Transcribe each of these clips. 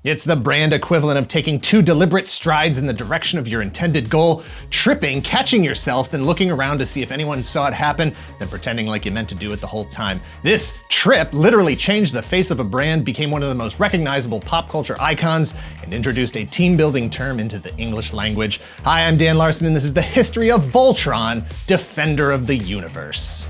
It's the brand equivalent of taking 2 deliberate strides in the direction of your intended goal, tripping, catching yourself, then looking around to see if anyone saw it happen, then pretending like you meant to do it the whole time. This trip literally changed the face of a brand, became one of the most recognizable pop culture icons, and introduced a team-building term into the English language. Hi, I'm Dan Larson, and this is the history of Voltron, Defender of the Universe.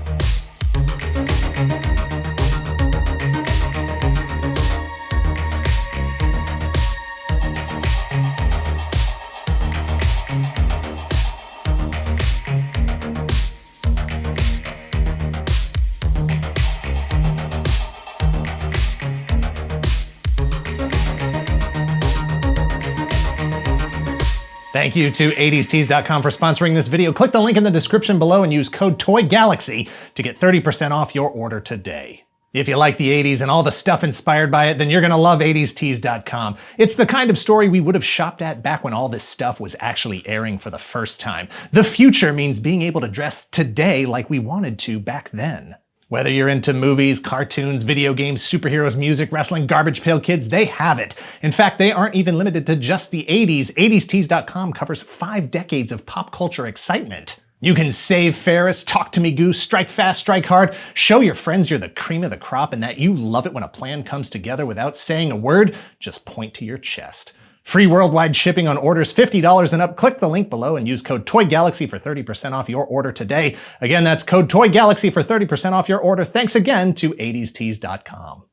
Thank you to 80stees.com for sponsoring this video. Click the link in the description below and use code TOYGALAXY to get 30% off your order today. If you like the 80s and all the stuff inspired by it, then you're gonna love 80stees.com. It's the kind of story we would have shopped at back when all this stuff was actually airing for the first time. The future means being able to dress today like we wanted to back then. Whether you're into movies, cartoons, video games, superheroes, music, wrestling, Garbage Pail Kids, they have it. In fact, they aren't even limited to just the 80s. 80stees.com covers 5 decades of pop culture excitement. You can save Ferris, talk to me goose, strike fast, strike hard, show your friends you're the cream of the crop and that you love it when a plan comes together without saying a word, just point to your chest. Free worldwide shipping on orders $50 and up. Click the link below and use code TOYGALAXY for 30% off your order today. Again, that's code TOYGALAXY for 30% off your order. Thanks again to 80stees.com.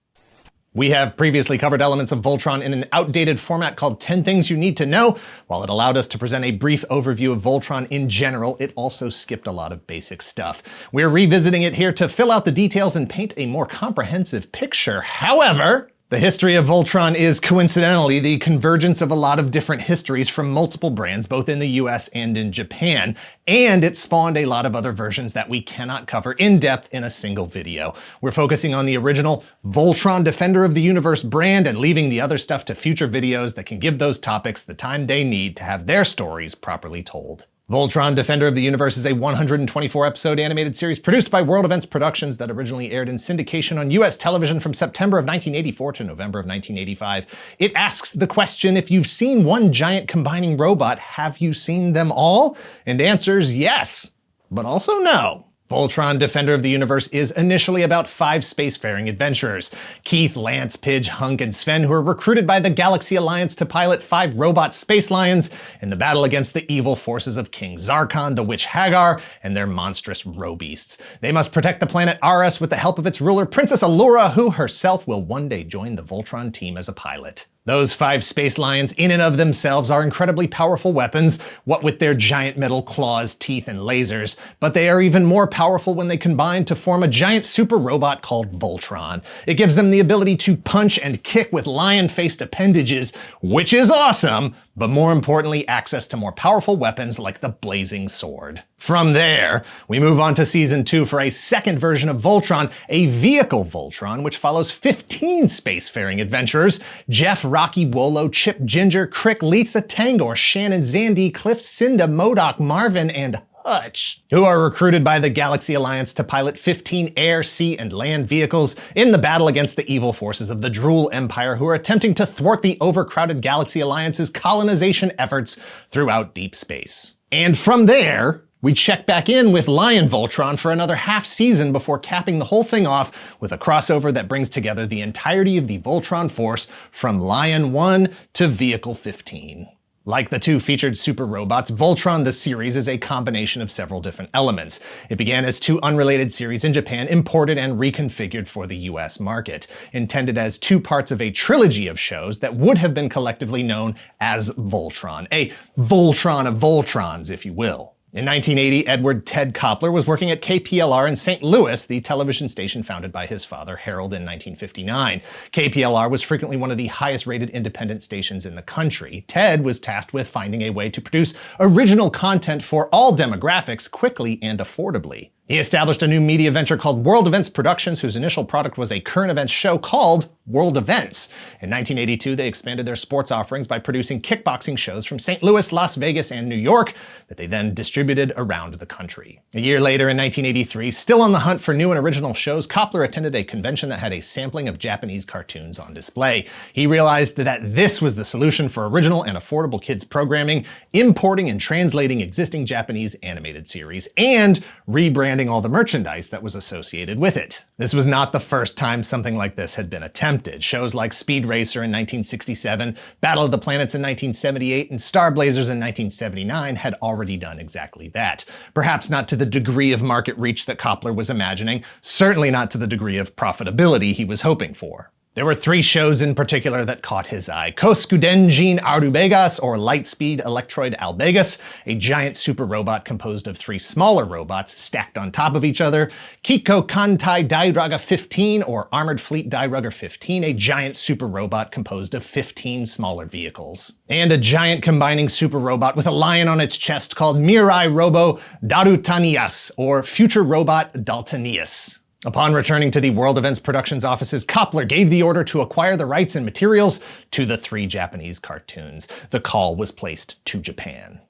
We have previously covered elements of Voltron in an outdated format called 10 Things You Need to Know. While it allowed us to present a brief overview of Voltron in general, it also skipped a lot of basic stuff. We're revisiting it here to fill out the details and paint a more comprehensive picture. However, the history of Voltron is coincidentally the convergence of a lot of different histories from multiple brands, both in the US and in Japan, and it spawned a lot of other versions that we cannot cover in depth in a single video. We're focusing on the original Voltron Defender of the Universe brand and leaving the other stuff to future videos that can give those topics the time they need to have their stories properly told. Voltron Defender of the Universe is a 124-episode animated series produced by World Events Productions that originally aired in syndication on US television from September of 1984 to November of 1985. It asks the question, if you've seen one giant combining robot, have you seen them all? And answers yes, but also no. Voltron Defender of the Universe is initially about 5 spacefaring adventurers. Keith, Lance, Pidge, Hunk, and Sven, who are recruited by the Galaxy Alliance to pilot 5 robot space lions in the battle against the evil forces of King Zarkon, the Witch Hagar, and their monstrous Robeasts. They must protect the planet Ares with the help of its ruler, Princess Allura, who herself will one day join the Voltron team as a pilot. Those 5 space lions in and of themselves are incredibly powerful weapons, what with their giant metal claws, teeth, and lasers, but they are even more powerful when they combine to form a giant super robot called Voltron. It gives them the ability to punch and kick with lion-faced appendages, which is awesome, but more importantly, access to more powerful weapons like the Blazing Sword. From there, we move on to Season 2 for a second version of Voltron, a vehicle Voltron, which follows 15 spacefaring adventurers: Jeff, Rocky, Wolo, Chip, Ginger, Crick, Lisa, Tangor, Shannon, Zandy, Cliff, Cinda, MODOK, Marvin, and Hutch, who are recruited by the Galaxy Alliance to pilot 15 air, sea, and land vehicles in the battle against the evil forces of the Drool Empire, who are attempting to thwart the overcrowded Galaxy Alliance's colonization efforts throughout deep space. And from there, we check back in with Lion Voltron for another half season before capping the whole thing off with a crossover that brings together the entirety of the Voltron force from Lion 1 to Vehicle 15. Like the 2 featured super robots, Voltron the series is a combination of several different elements. It began as 2 unrelated series in Japan, imported and reconfigured for the US market, intended as 2 parts of a trilogy of shows that would have been collectively known as Voltron. A Voltron of Voltrons, if you will. In 1980, Edward Ted Koppler was working at KPLR in St. Louis, the television station founded by his father, Harold, in 1959. KPLR was frequently one of the highest-rated independent stations in the country. Ted was tasked with finding a way to produce original content for all demographics quickly and affordably. He established a new media venture called World Events Productions, whose initial product was a current events show called World Events. In 1982, they expanded their sports offerings by producing kickboxing shows from St. Louis, Las Vegas, and New York that they then distributed around the country. A year later, in 1983, still on the hunt for new and original shows, Koppler attended a convention that had a sampling of Japanese cartoons on display. He realized that this was the solution for original and affordable kids programming, importing and translating existing Japanese animated series, and rebranding all the merchandise that was associated with it. This was not the first time something like this had been attempted. Shows like Speed Racer in 1967, Battle of the Planets in 1978, and Star Blazers in 1979 had already done exactly that. Perhaps not to the degree of market reach that Koppler was imagining, certainly not to the degree of profitability he was hoping for. There were 3 shows in particular that caught his eye. Kōsoku Denjin Arubegas, or Lightspeed Electroid Albegas, a giant super robot composed of 3 smaller robots stacked on top of each other. Kikō Kantai Dairagā XV, or Armored Fleet Dairugger XV, a giant super robot composed of 15 smaller vehicles. And a giant combining super robot with a lion on its chest called Mirai Robo Darutanias, or Future Robot Daltanious. Upon returning to the World Events Productions offices, Koppler gave the order to acquire the rights and materials to the 3 Japanese cartoons. The call was placed to Japan.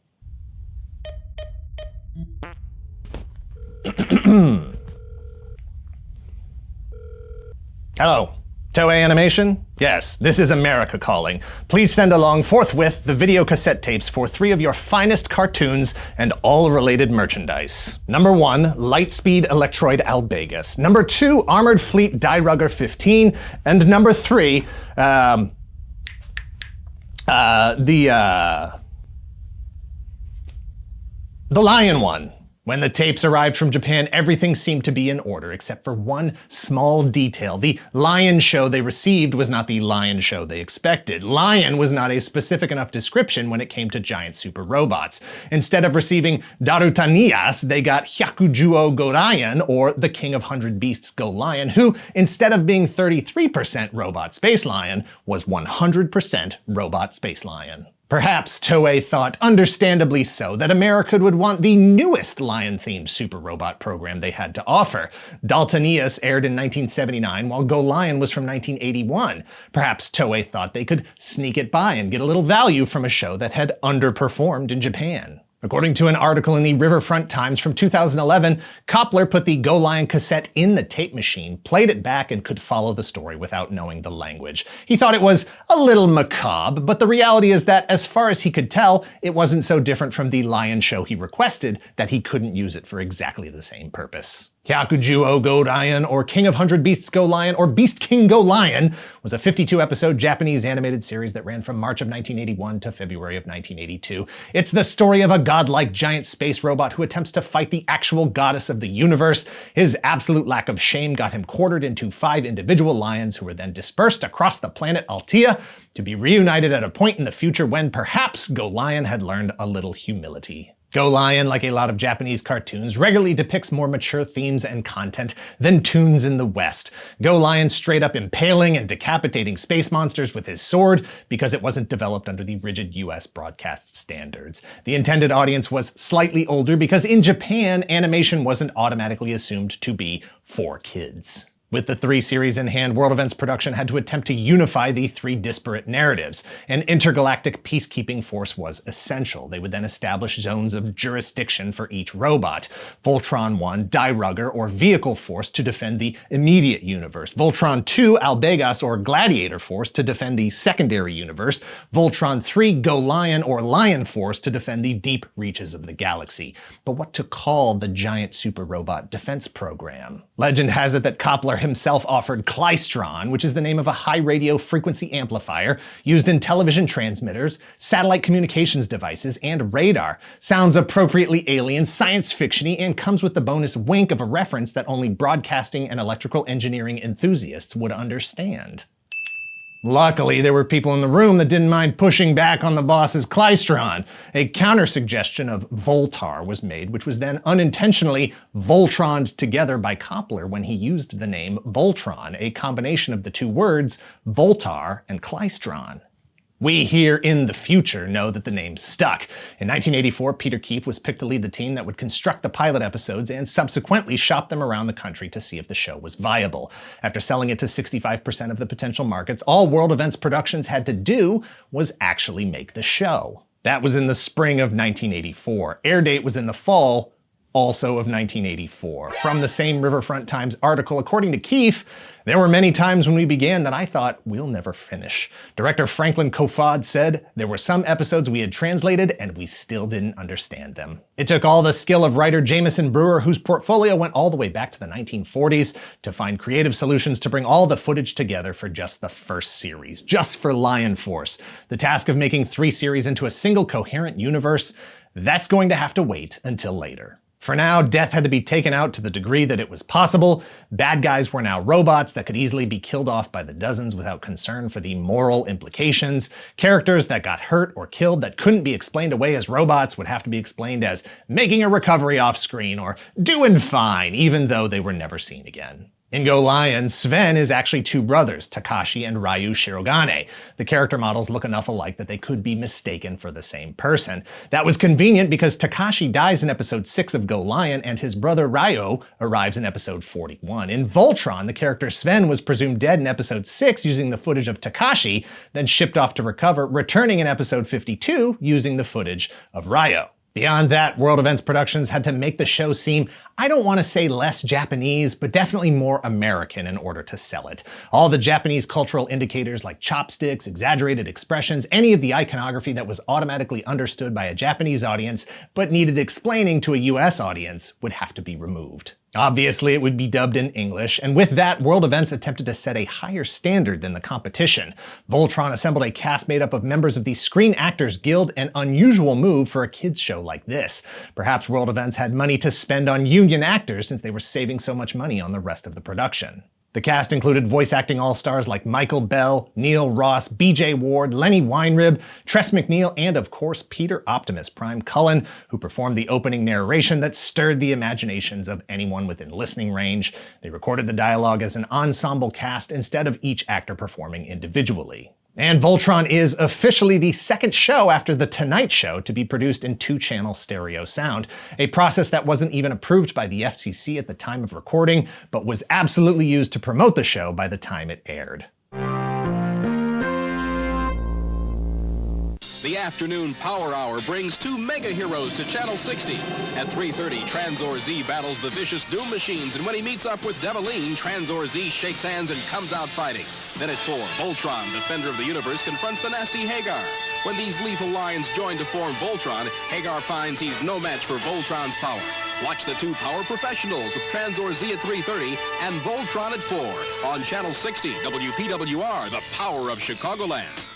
Hello. Toei Animation? Yes, this is America calling. Please send along forthwith the video cassette tapes for 3 of your finest cartoons and all related merchandise. Number 1, Lightspeed Electroid Albegas. Number 2, Armored Fleet Dairugger XV. And number 3, the lion one. When the tapes arrived from Japan, everything seemed to be in order, except for one small detail. The lion show they received was not the lion show they expected. Lion was not a specific enough description when it came to giant super robots. Instead of receiving Darutanias, they got Hyaku Jūō Goraion, or the King of 100 Beasts GoLion, who, instead of being 33% Robot Space Lion, was 100% Robot Space Lion. Perhaps Toei thought, understandably so, that America would want the newest lion-themed super robot program they had to offer. Daltanius aired in 1979, while GoLion was from 1981. Perhaps Toei thought they could sneak it by and get a little value from a show that had underperformed in Japan. According to an article in the Riverfront Times from 2011, Koppler put the GoLion cassette in the tape machine, played it back, and could follow the story without knowing the language. He thought it was a little macabre, but the reality is that, as far as he could tell, it wasn't so different from the lion show he requested that he couldn't use it for exactly the same purpose. Hyaku Jūō Goraion, or King of 100 Beasts GoLion, or Beast King GoLion, was a 52-episode Japanese animated series that ran from March of 1981 to February of 1982. It's the story of a godlike giant space robot who attempts to fight the actual goddess of the universe. His absolute lack of shame got him quartered into 5 individual lions who were then dispersed across the planet Altea to be reunited at a point in the future when perhaps GoLion had learned a little humility. GoLion, like a lot of Japanese cartoons, regularly depicts more mature themes and content than Toons in the West. GoLion straight up impaling and decapitating space monsters with his sword because it wasn't developed under the rigid US broadcast standards. The intended audience was slightly older because in Japan, animation wasn't automatically assumed to be for kids. With the 3 series in hand, World Events Production had to attempt to unify the 3 disparate narratives. An intergalactic peacekeeping force was essential. They would then establish zones of jurisdiction for each robot. Voltron 1, Dairugger, or Vehicle Force, to defend the immediate universe. Voltron 2, Albegas, or Gladiator Force, to defend the secondary universe. Voltron 3, GoLion, or Lion Force, to defend the deep reaches of the galaxy. But what to call the giant super robot defense program? Legend has it that Koppler himself offered Klystron, which is the name of a high radio frequency amplifier used in television transmitters, satellite communications devices, and radar. Sounds appropriately alien, science fiction-y, and comes with the bonus wink of a reference that only broadcasting and electrical engineering enthusiasts would understand. Luckily, there were people in the room that didn't mind pushing back on the boss's Klystron. A counter-suggestion of Voltar was made, which was then unintentionally Voltroned together by Koppler when he used the name Voltron, a combination of the 2 words Voltar and Klystron. We here in the future know that the name stuck. In 1984, Peter Keefe was picked to lead the team that would construct the pilot episodes and subsequently shop them around the country to see if the show was viable. After selling it to 65% of the potential markets, all World Events Productions had to do was actually make the show. That was in the spring of 1984. Air date was in the fall, also of 1984. From the same Riverfront Times article, according to Keefe, there were many times when we began that I thought, we'll never finish. Director Franklin Kofod said, there were some episodes we had translated and we still didn't understand them. It took all the skill of writer Jameson Brewer, whose portfolio went all the way back to the 1940s, to find creative solutions to bring all the footage together for just the first series, just for Lion Force. The task of making 3 series into a single coherent universe, that's going to have to wait until later. For now, death had to be taken out to the degree that it was possible. Bad guys were now robots that could easily be killed off by the dozens without concern for the moral implications. Characters that got hurt or killed that couldn't be explained away as robots would have to be explained as making a recovery off screen or doing fine, even though they were never seen again. In GoLion, Sven is actually 2 brothers, Takashi and Ryu Shirogane. The character models look enough alike that they could be mistaken for the same person. That was convenient because Takashi dies in episode 6 of GoLion and his brother Ryu arrives in episode 41. In Voltron, the character Sven was presumed dead in episode 6 using the footage of Takashi, then shipped off to recover, returning in episode 52 using the footage of Ryu. Beyond that, World Events Productions had to make the show seem, I don't want to say less Japanese, but definitely more American in order to sell it. All the Japanese cultural indicators like chopsticks, exaggerated expressions, any of the iconography that was automatically understood by a Japanese audience but needed explaining to a US audience would have to be removed. Obviously, it would be dubbed in English, and with that, World Events attempted to set a higher standard than the competition. Voltron assembled a cast made up of members of the Screen Actors Guild, an unusual move for a kids show like this. Perhaps World Events had money to spend on union actors since they were saving so much money on the rest of the production. The cast included voice acting all-stars like Michael Bell, Neil Ross, BJ Ward, Lenny Weinrib, Tress MacNeille, and of course Peter Optimus Prime Cullen, who performed the opening narration that stirred the imaginations of anyone within listening range. They recorded the dialogue as an ensemble cast instead of each actor performing individually. And Voltron is officially the second show after The Tonight Show to be produced in 2-channel stereo sound, a process that wasn't even approved by the FCC at the time of recording, but was absolutely used to promote the show by the time it aired. The afternoon power hour brings 2 mega heroes to Channel 60. At 3:30, Tranzor Z battles the vicious Doom Machines, and when he meets up with Deviline, Tranzor Z shakes hands and comes out fighting. Then at 4, Voltron, Defender of the Universe, confronts the nasty Hagar. When these lethal lions join to form Voltron, Hagar finds he's no match for Voltron's power. Watch the 2 power professionals with Tranzor Z at 3:30 and Voltron at 4 on Channel 60, WPWR, the power of Chicagoland.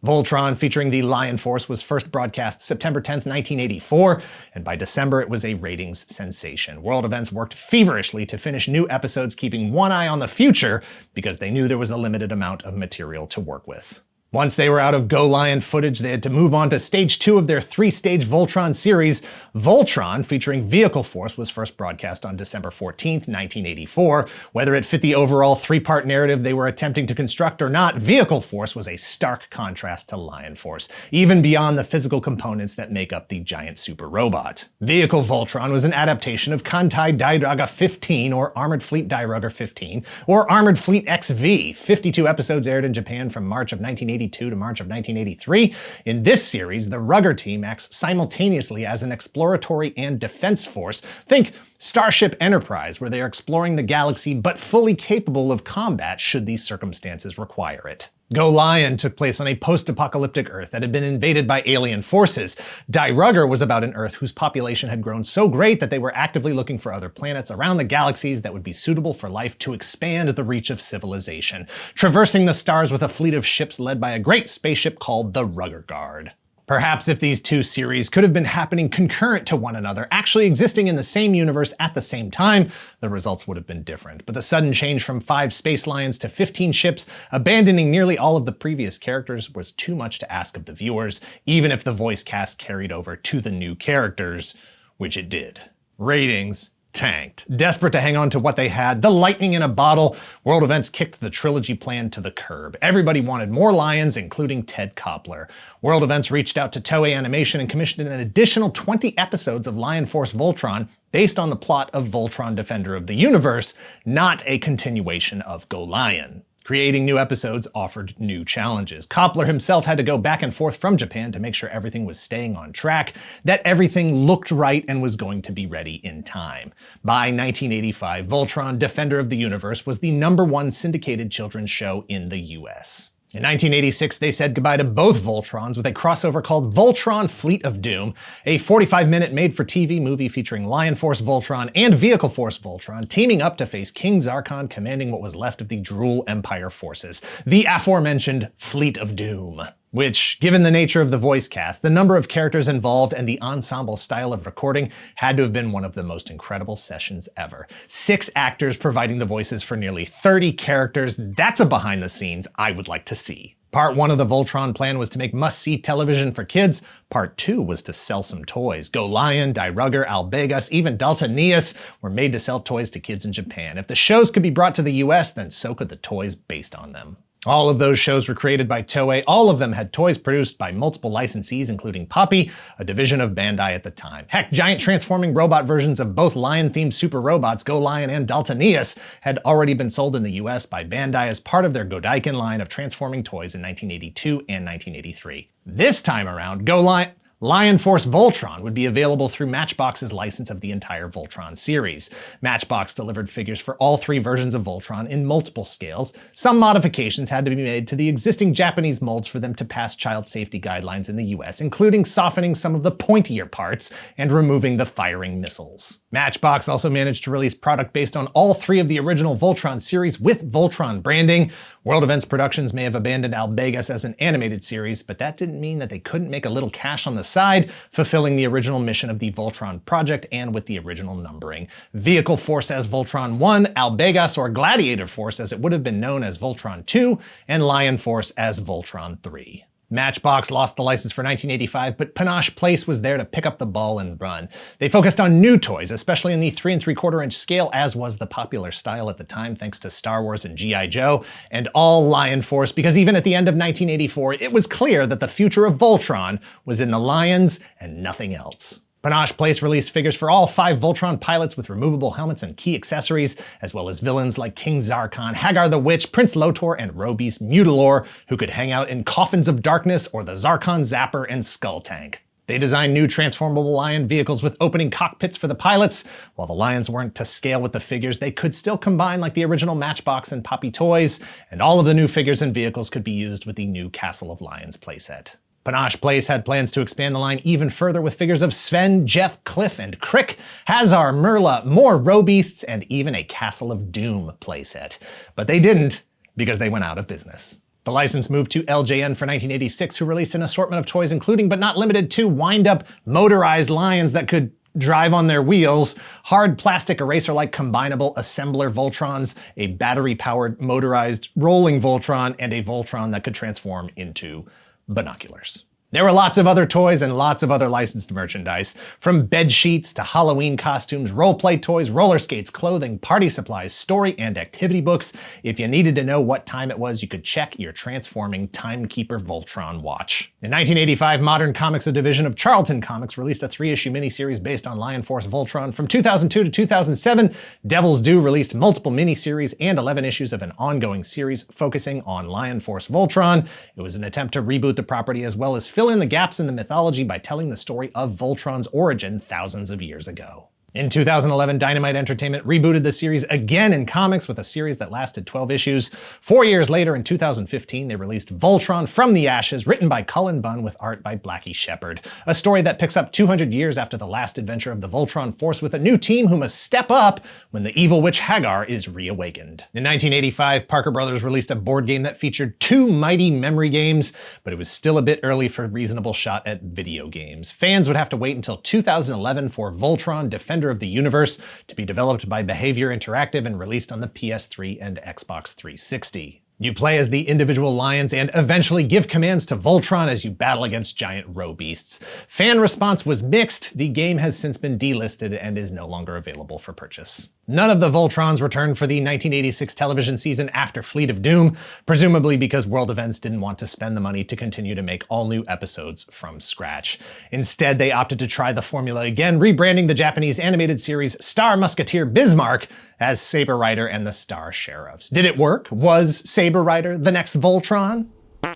Voltron, featuring the Lion Force, was first broadcast September 10th, 1984, and by December it was a ratings sensation. World Events worked feverishly to finish new episodes, keeping one eye on the future because they knew there was a limited amount of material to work with. Once they were out of GoLion footage, they had to move on to stage 2 of their 3-stage Voltron series. Voltron, featuring Vehicle Force, was first broadcast on December 14th, 1984. Whether it fit the overall 3-part narrative they were attempting to construct or not, Vehicle Force was a stark contrast to Lion Force, even beyond the physical components that make up the giant super robot. Vehicle Voltron was an adaptation of Kantai Dairagā XV, or Armored Fleet Dairugger XV, or Armored Fleet XV. 52 episodes aired in Japan from March of 1982 to March of 1983. In this series, the Rugger team acts simultaneously as an exploratory and defense force. Think Starship Enterprise, where they are exploring the galaxy but fully capable of combat should these circumstances require it. GoLion took place on a post-apocalyptic Earth that had been invaded by alien forces. Dairugger was about an Earth whose population had grown so great that they were actively looking for other planets around the galaxies that would be suitable for life to expand the reach of civilization, traversing the stars with a fleet of ships led by a great spaceship called the Rugger Guard. Perhaps if these 2 series could have been happening concurrent to one another, actually existing in the same universe at the same time, the results would have been different. But the sudden change from 5 space lions to 15 ships, abandoning nearly all of the previous characters, was too much to ask of the viewers, even if the voice cast carried over to the new characters, which it did. Ratings tanked. Desperate to hang on to what they had, the lightning in a bottle, World Events kicked the trilogy plan to the curb. Everybody wanted more lions, including Ted Koppler. World Events reached out to Toei Animation and commissioned an additional 20 episodes of Lion Force Voltron based on the plot of Voltron Defender of the Universe, not a continuation of GoLion. Creating new episodes offered new challenges. Koppler himself had to go back and forth from Japan to make sure everything was staying on track, that everything looked right and was going to be ready in time. By 1985, Voltron Defender of the Universe was the #1 syndicated children's show in the US. In 1986, they said goodbye to both Voltrons with a crossover called Voltron Fleet of Doom, a 45-minute made-for-TV movie featuring Lion Force Voltron and Vehicle Force Voltron teaming up to face King Zarkon commanding what was left of the Drool Empire forces, the aforementioned Fleet of Doom. Which, given the nature of the voice cast, the number of characters involved, and the ensemble style of recording, had to have been one of the most incredible sessions ever. 6 actors providing the voices for nearly 30 characters. That's a behind the scenes I would like to see. Part 1 of the Voltron plan was to make must-see television for kids. Part 2 was to sell some toys. GoLion, Dairugger, Albegas, even Daltanias were made to sell toys to kids in Japan. If the shows could be brought to the US, then so could the toys based on them. All of those shows were created by Toei. All of them had toys produced by multiple licensees, including Poppy, a division of Bandai at the time. Heck, giant transforming robot versions of both lion-themed super robots, GoLion and Daltanias, had already been sold in the US by Bandai as part of their Godaiken line of transforming toys in 1982 and 1983. This time around, Lion Force Voltron would be available through Matchbox's license of the entire Voltron series. Matchbox delivered figures for all 3 versions of Voltron in multiple scales. Some modifications had to be made to the existing Japanese molds for them to pass child safety guidelines in the US, including softening some of the pointier parts and removing the firing missiles. Matchbox also managed to release product based on all 3 of the original Voltron series with Voltron branding. World Events Productions may have abandoned Albegas as an animated series, but that didn't mean that they couldn't make a little cash on the side, fulfilling the original mission of the Voltron project and with the original numbering. Vehicle Force as Voltron 1, Albegas or Gladiator Force as it would have been known as Voltron 2, and Lion Force as Voltron 3. Matchbox lost the license for 1985, but Panache Place was there to pick up the ball and run. They focused on new toys, especially in the 3 3/4 inch scale, as was the popular style at the time thanks to Star Wars and G.I. Joe, and all Lion Force, because even at the end of 1984, it was clear that the future of Voltron was in the Lions and nothing else. Panache Place released figures for all 5 Voltron pilots with removable helmets and key accessories, as well as villains like King Zarkon, Hagar the Witch, Prince Lotor, and Robeast Mutilor, who could hang out in Coffins of Darkness or the Zarkon Zapper and Skull Tank. They designed new transformable Lion vehicles with opening cockpits for the pilots. While the Lions weren't to scale with the figures, they could still combine like the original Matchbox and Poppy toys, and all of the new figures and vehicles could be used with the new Castle of Lions playset. Panache Place had plans to expand the line even further with figures of Sven, Jeff, Cliff, and Crick, Hazar, Merla, more Robeasts, and even a Castle of Doom playset. But they didn't, because they went out of business. The license moved to LJN for 1986, who released an assortment of toys including but not limited to wind-up motorized lions that could drive on their wheels, hard plastic eraser-like combinable assembler Voltrons, a battery-powered motorized rolling Voltron, and a Voltron that could transform into binoculars. There were lots of other toys and lots of other licensed merchandise, from bed sheets to Halloween costumes, roleplay toys, roller skates, clothing, party supplies, story and activity books. If you needed to know what time it was, you could check your transforming Timekeeper Voltron watch. In 1985, Modern Comics, a division of Charlton Comics, released a 3-issue miniseries based on Lion Force Voltron. From 2002 to 2007, Devil's Due released multiple miniseries and 11 issues of an ongoing series focusing on Lion Force Voltron. It was an attempt to reboot the property as well as fill in the gaps in the mythology by telling the story of Voltron's origin thousands of years ago. In 2011, Dynamite Entertainment rebooted the series again in comics with a series that lasted 12 issues. 4 years later, in 2015, they released Voltron From the Ashes, written by Cullen Bunn with art by Blackie Shepard. A story that picks up 200 years after the last adventure of the Voltron Force with a new team who must step up when the evil witch Hagar is reawakened. In 1985, Parker Brothers released a board game that featured 2 mighty memory games, but it was still a bit early for a reasonable shot at video games. Fans would have to wait until 2011 for Voltron Defender of the Universe to be developed by Behavior Interactive and released on the PS3 and Xbox 360. You play as the individual lions and eventually give commands to Voltron as you battle against giant row beasts. Fan response was mixed. The game has since been delisted and is no longer available for purchase. None of the Voltrons returned for the 1986 television season after Fleet of Doom, presumably because World Events didn't want to spend the money to continue to make all new episodes from scratch. Instead, they opted to try the formula again, rebranding the Japanese animated series Star Musketeer Bismarck as Saber Rider and the Star Sheriffs. Did it work? Was Saber Rider the next Voltron?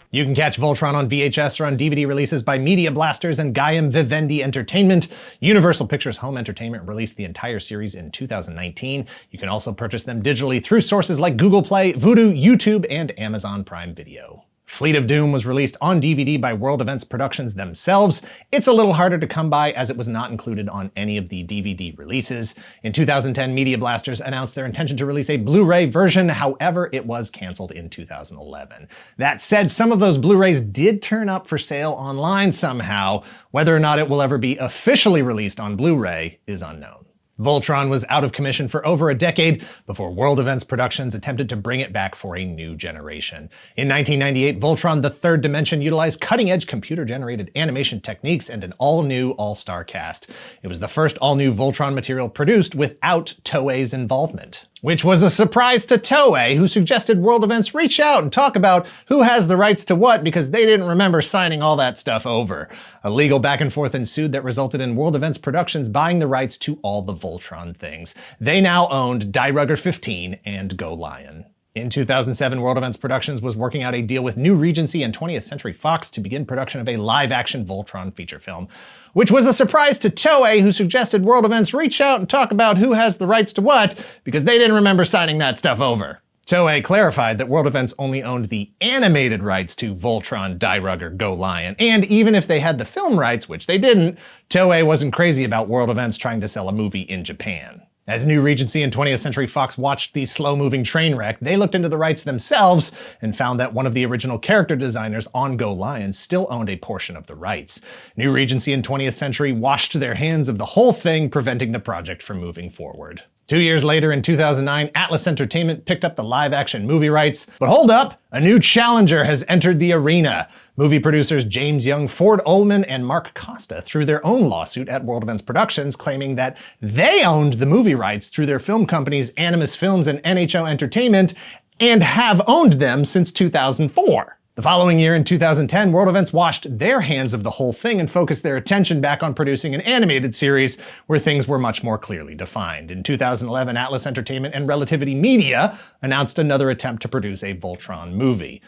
You can catch Voltron on VHS or on DVD releases by Media Blasters and Gaiam Vivendi Entertainment. Universal Pictures Home Entertainment released the entire series in 2019. You can also purchase them digitally through sources like Google Play, Vudu, YouTube, and Amazon Prime Video. Fleet of Doom was released on DVD by World Events Productions themselves. It's a little harder to come by as it was not included on any of the DVD releases. In 2010, Media Blasters announced their intention to release a Blu-ray version, however, it was canceled in 2011. That said, some of those Blu-rays did turn up for sale online somehow. Whether or not it will ever be officially released on Blu-ray is unknown. Voltron was out of commission for over a decade before World Events Productions attempted to bring it back for a new generation. In 1998, Voltron: The Third Dimension utilized cutting-edge computer-generated animation techniques and an all-new all-star cast. It was the first all-new Voltron material produced without Toei's involvement, which was a surprise to Toei, who suggested World Events reach out and talk about who has the rights to what because they didn't remember signing all that stuff over. A legal back and forth ensued that resulted in World Events Productions buying the rights to all the Voltron things. They now owned Dairugger XV and GoLion. In 2007, World Events Productions was working out a deal with New Regency and 20th Century Fox to begin production of a live-action Voltron feature film, which was a surprise to Toei, who suggested World Events reach out and talk about who has the rights to what because they didn't remember signing that stuff over. Toei clarified that World Events only owned the animated rights to Voltron, Dairugger, GoLion, and even if they had the film rights, which they didn't, Toei wasn't crazy about World Events trying to sell a movie in Japan. As New Regency and 20th Century Fox watched the slow-moving train wreck, they looked into the rights themselves and found that one of the original character designers on GoLion still owned a portion of the rights. New Regency and 20th Century washed their hands of the whole thing, preventing the project from moving forward. 2 years later, in 2009, Atlas Entertainment picked up the live-action movie rights. But hold up, a new challenger has entered the arena. Movie producers James Young, Ford Ullman, and Mark Costa threw their own lawsuit at World Events Productions, claiming that they owned the movie rights through their film companies Animus Films and NHO Entertainment, and have owned them since 2004. The following year, in 2010, World Events washed their hands of the whole thing and focused their attention back on producing an animated series where things were much more clearly defined. In 2011, Atlas Entertainment and Relativity Media announced another attempt to produce a Voltron movie.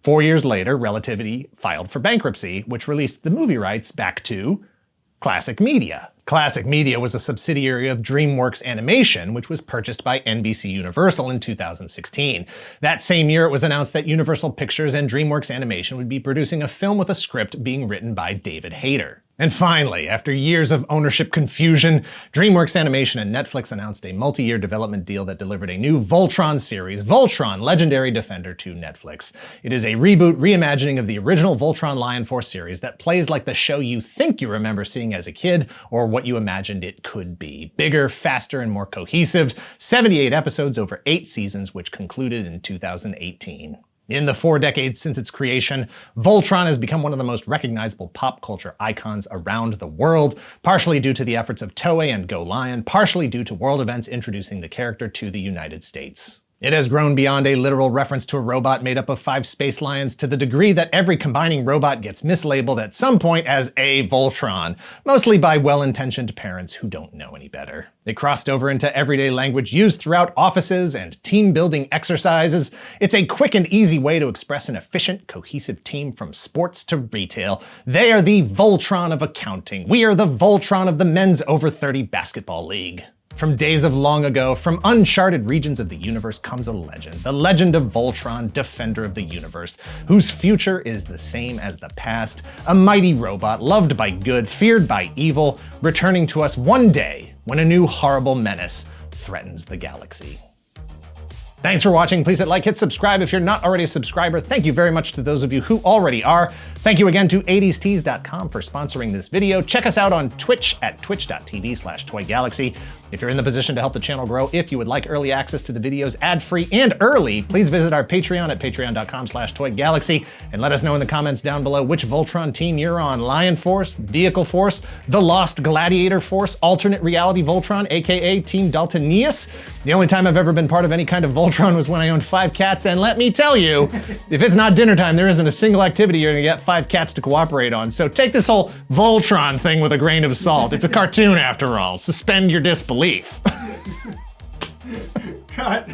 4 years later, Relativity filed for bankruptcy, which released the movie rights back to Classic Media. Classic Media was a subsidiary of DreamWorks Animation, which was purchased by NBC Universal in 2016. That same year, it was announced that Universal Pictures and DreamWorks Animation would be producing a film with a script being written by David Hayter. And finally, after years of ownership confusion, DreamWorks Animation and Netflix announced a multi-year development deal that delivered a new Voltron series, Voltron: Legendary Defender, to Netflix. It is a reboot reimagining of the original Voltron Lion Force series that plays like the show you think you remember seeing as a kid, or what you imagined it could be. Bigger, faster, and more cohesive. 78 episodes over 8 seasons, which concluded in 2018. In the 4 decades since its creation, Voltron has become one of the most recognizable pop culture icons around the world, partially due to the efforts of Toei and GoLion, partially due to World Events introducing the character to the United States. It has grown beyond a literal reference to a robot made up of 5 space lions to the degree that every combining robot gets mislabeled at some point as a Voltron, mostly by well-intentioned parents who don't know any better. It crossed over into everyday language used throughout offices and team-building exercises. It's a quick and easy way to express an efficient, cohesive team from sports to retail. They are the Voltron of accounting. We are the Voltron of the men's over 30 basketball league. From days of long ago, from uncharted regions of the universe comes a legend. The legend of Voltron, defender of the universe, whose future is the same as the past. A mighty robot, loved by good, feared by evil, returning to us one day when a new horrible menace threatens the galaxy. Thanks for watching. Please hit like, hit subscribe if you're not already a subscriber. Thank you very much to those of you who already are. Thank you again to 80stees.com for sponsoring this video. Check us out on Twitch at twitch.tv/toygalaxy. If you're in the position to help the channel grow, if you would like early access to the videos ad-free and early, please visit our Patreon at patreon.com/toygalaxy and let us know in the comments down below which Voltron team you're on. Lion Force, Vehicle Force, The Lost Gladiator Force, Alternate Reality Voltron, aka Team Daltanious. The only time I've ever been part of any kind of Voltron was when I owned 5 cats, and let me tell you, if it's not dinner time, there isn't a single activity you're gonna get 5 cats to cooperate on. So take this whole Voltron thing with a grain of salt. It's a cartoon after all. Suspend your disbelief. Cut.